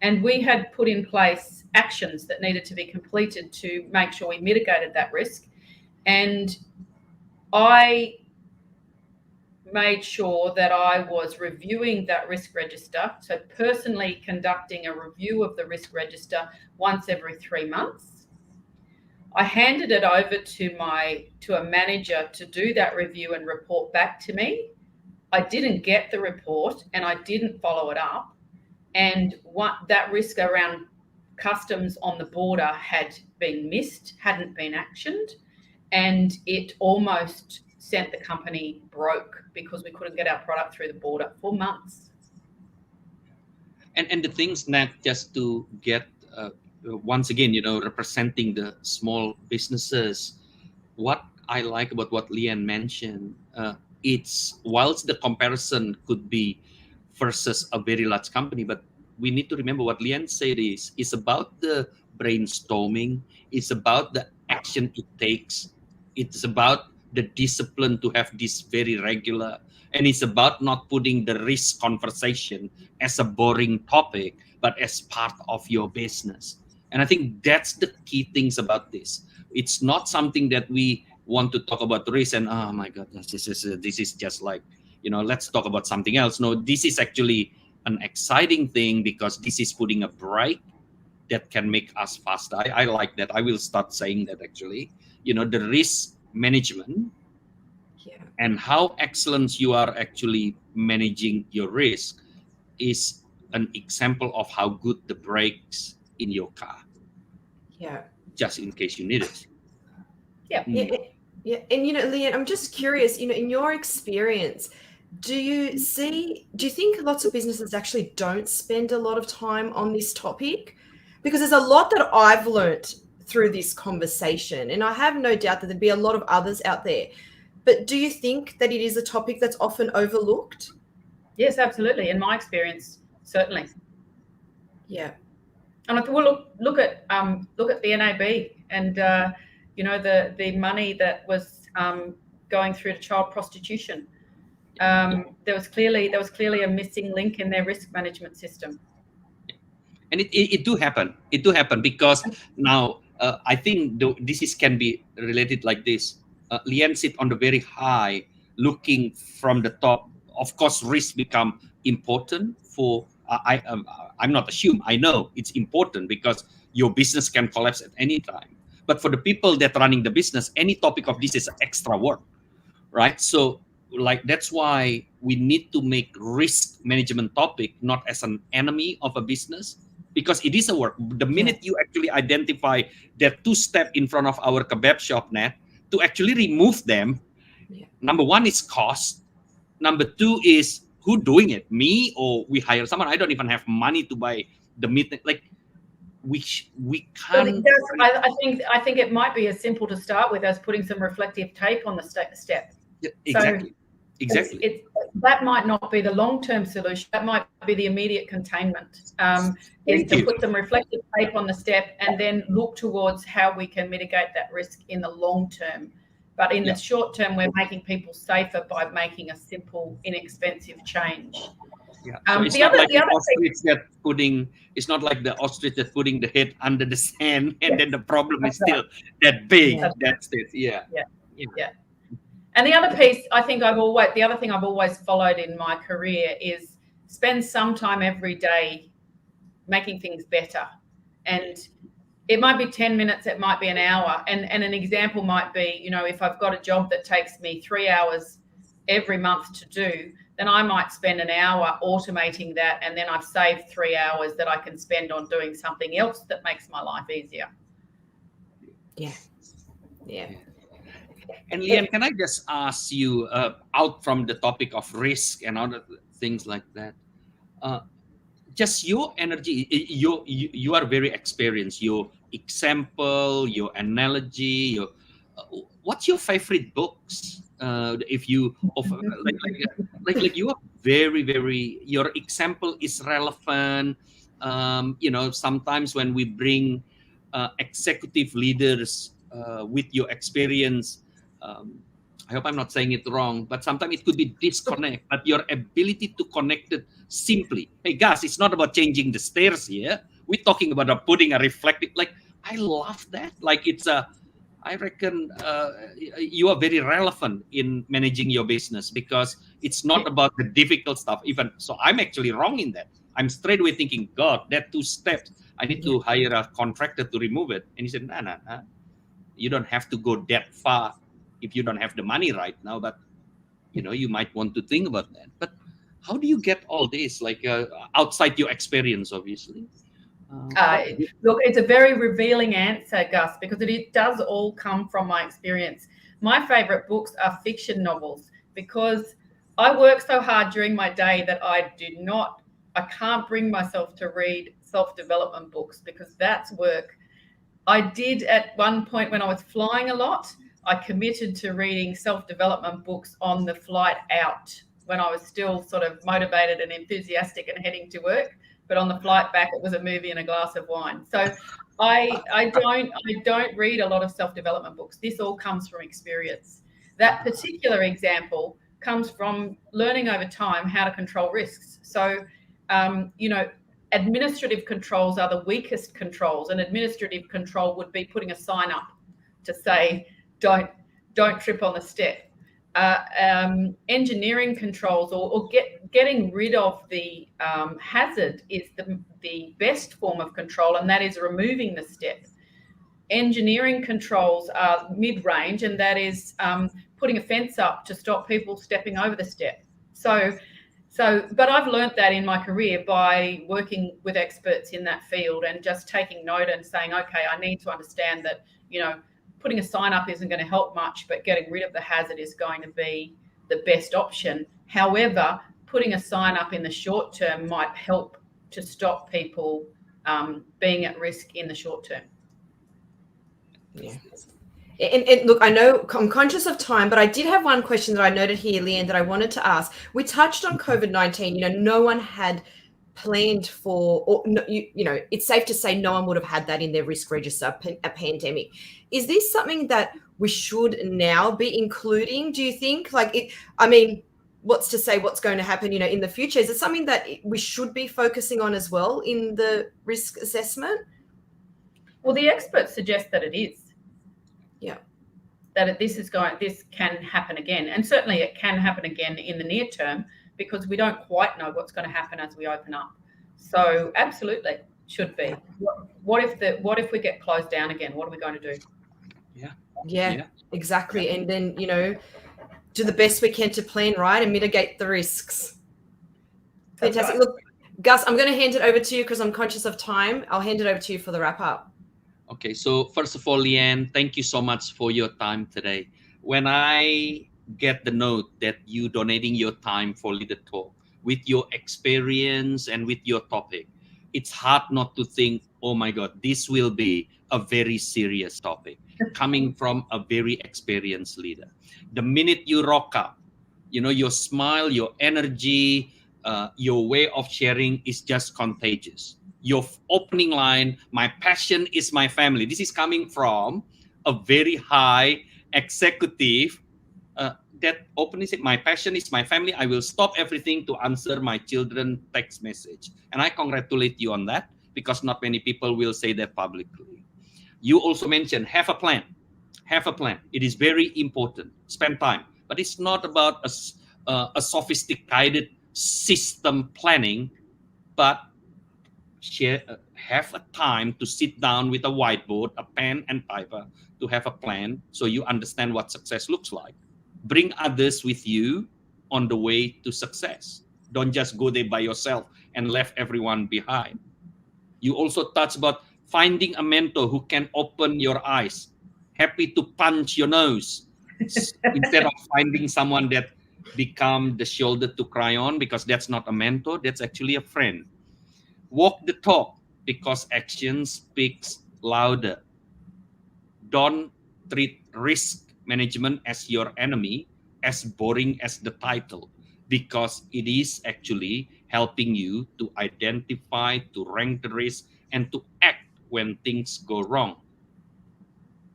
And we had put in place actions that needed to be completed to make sure we mitigated that risk. And I made sure that I was reviewing that risk register, so personally conducting a review of the risk register once every 3 months. I handed it over to a manager to do that review and report back to me. I didn't get the report and I didn't follow it up. And that risk around customs on the border had been missed, hadn't been actioned, and it almost sent the company broke because we couldn't get our product through the border for months. And the things, Nat, just to get once again, representing the small businesses, what I like about what Leanne mentioned, it's whilst the comparison could be versus a very large company, but we need to remember what Leanne said is about the brainstorming, it's about the action it takes, it's about the discipline to have this very regular, and it's about not putting the risk conversation as a boring topic, but as part of your business. And I think that's the key things about this. It's not something that we want to talk about risk and, oh my God, this is just like, let's talk about something else. No, this is actually an exciting thing because this is putting a break that can make us faster. I like that. I will start saying that actually. The risk management and how excellent you are actually managing your risk is an example of how good the brakes in your car. Yeah. Just in case you need it. Yeah. Yeah. And, Leanne, I'm just curious, in your experience, do you think lots of businesses actually don't spend a lot of time on this topic? Because there's a lot that I've learnt through this conversation, and I have no doubt that there'd be a lot of others out there. But do you think that it is a topic that's often overlooked? Yes, absolutely. In my experience, certainly. Yeah. And I thought, well, look at the NAB and the money that was going through to child prostitution. There was clearly a missing link in their risk management system. And it do happen. It do happen because now I think this can be related like this. Leanne sit on the very high, looking from the top. Of course, risk become important for. I'm not assumed. I know it's important because your business can collapse at any time. But for the people that running the business, any topic of this is extra work, right? So like that's why we need to make risk management topic not as an enemy of a business, because it is a work. The minute you actually identify that 2 steps in front of our kebab shop, Nat, to actually remove them, number 1 is cost. Number 2 is who doing it, me or we hire someone. I don't even have money to buy the meat. Like we can't. I think it might be as simple to start with as putting some reflective tape on the step. Yeah, exactly. So exactly. That might not be the long-term solution. That might be the immediate containment. Is to put some reflective tape on the step and then look towards how we can mitigate that risk in the long term. But in the short term, we're making people safer by making a simple, inexpensive change. Yeah. So it's not like the ostrich that it's not like the ostrich that's putting the head under the sand and then the problem is still that big. That's it. Yeah. And the other piece, the other thing I've always followed in my career is spend some time every day making things better. And it might be 10 minutes, it might be an hour. And an example might be, if I've got a job that takes me 3 hours every month to do, then I might spend an hour automating that. And then I've saved 3 hours that I can spend on doing something else that makes my life easier. Yeah. And Leanne, can I just ask you, out from the topic of risk and other things like that, just your energy, you are very experienced, your example, your analogy, what's your favorite books? If you offer, like you are very, very, your example is relevant. Sometimes when we bring executive leaders with your experience, I hope I'm not saying it wrong, but sometimes it could be disconnect, but your ability to connect it simply. Hey guys, it's not about changing the stairs here. We're talking about putting a reflective, I love that. I reckon you are very relevant in managing your business because it's not about the difficult stuff. Even so, I'm actually wrong in that. I'm straight away thinking, God, that 2 steps, I need to hire a contractor to remove it. And he said, no. You don't have to go that far if you don't have the money right now, but you might want to think about that. But how do you get all this, outside your experience, obviously? Look, it's a very revealing answer, Gus, because it does all come from my experience. My favorite books are fiction novels because I work so hard during my day that I can't bring myself to read self-development books because that's work. I did at one point when I was flying a lot, I committed to reading self-development books on the flight out when I was still sort of motivated and enthusiastic and heading to work. But on the flight back, it was a movie and a glass of wine. So I don't read a lot of self-development books. This all comes from experience. That particular example comes from learning over time how to control risks. So, administrative controls are the weakest controls. An administrative control would be putting a sign up to say, don't trip on the step. Engineering controls or getting rid of the hazard is the best form of control, and that is removing the step. Engineering controls are mid-range, and that is putting a fence up to stop people stepping over the step. But I've learnt that in my career by working with experts in that field and just taking note and saying, okay, I need to understand that, putting a sign up isn't going to help much, but getting rid of the hazard is going to be the best option. However, putting a sign up in the short term might help to stop people being at risk in the short term. Yeah. And look, I know I'm conscious of time, but I did have one question that I noted here, Leanne, that I wanted to ask. We touched on COVID-19. No one had planned for, or it's safe to say no one would have had that in their risk register, a pandemic. Is this something that we should now be including, do you think? What's to say what's going to happen, in the future? Is it something that we should be focusing on as well in the risk assessment? Well, the experts suggest that it is. Yeah. That this can happen again. And certainly it can happen again in the near term, because we don't quite know what's going to happen as we open up. So absolutely should be. What if we get closed down again? What are we going to do? Yeah, exactly. And then, do the best we can to plan right and mitigate the risks. Fantastic. Right. Look, Gus, I'm going to hand it over to you because I'm conscious of time. I'll hand it over to you for the wrap up. Okay, so first of all, Leanne, thank you so much for your time today. When I get the note that you donating your time for Leader Talk with your experience and with your topic, it's hard not to think, oh my God, this will be a very serious topic coming from a very experienced leader. The minute you rock up, your smile, your energy, your way of sharing is just contagious. Your opening line, my passion is my family. This is coming from a very high executive. That opening said, my passion is my family. I will stop everything to answer my children text message. And I congratulate you on that, because not many people will say that publicly. You also mentioned have a plan. Have a plan. It is very important. Spend time. But it's not about a sophisticated system planning, but have a time to sit down with a whiteboard, a pen and paper, to have a plan so you understand what success looks like. Bring others with you on the way to success. Don't just go there by yourself and left everyone behind. You also touched about finding a mentor who can open your eyes, happy to punch your nose, instead of finding someone that become the shoulder to cry on, because that's not a mentor, that's actually a friend. Walk the talk, because action speaks louder. Don't treat risk management as your enemy, as boring as the title, because it is actually helping you to identify, to rank the risk, and to act when things go wrong.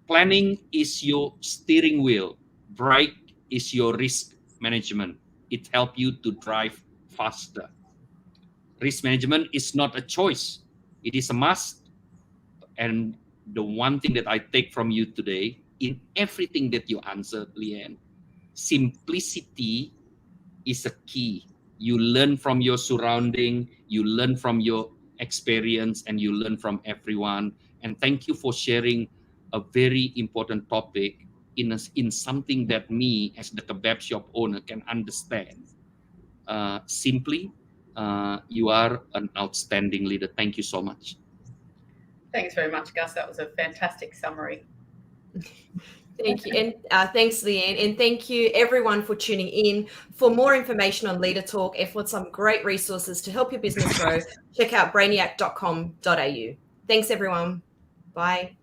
Planning is your steering wheel. Brake is your risk management. It helps you to drive faster. Risk management is not a choice. It is a must. And the one thing that I take from you today, in everything that you answered, Leanne, simplicity is a key. You learn from your surrounding, you learn from your experience, and you learn from everyone. And thank you for sharing a very important topic in something that me, as the kebab shop owner, can understand. Simply, you are an outstanding leader. Thank you so much. Thanks very much, Gus. That was a fantastic summary. Thank you. And thanks, Leanne. And thank you, everyone, for tuning in. For more information on Leader Talk and for some great resources to help your business grow, check out brainiact.com.au. Thanks, everyone. Bye.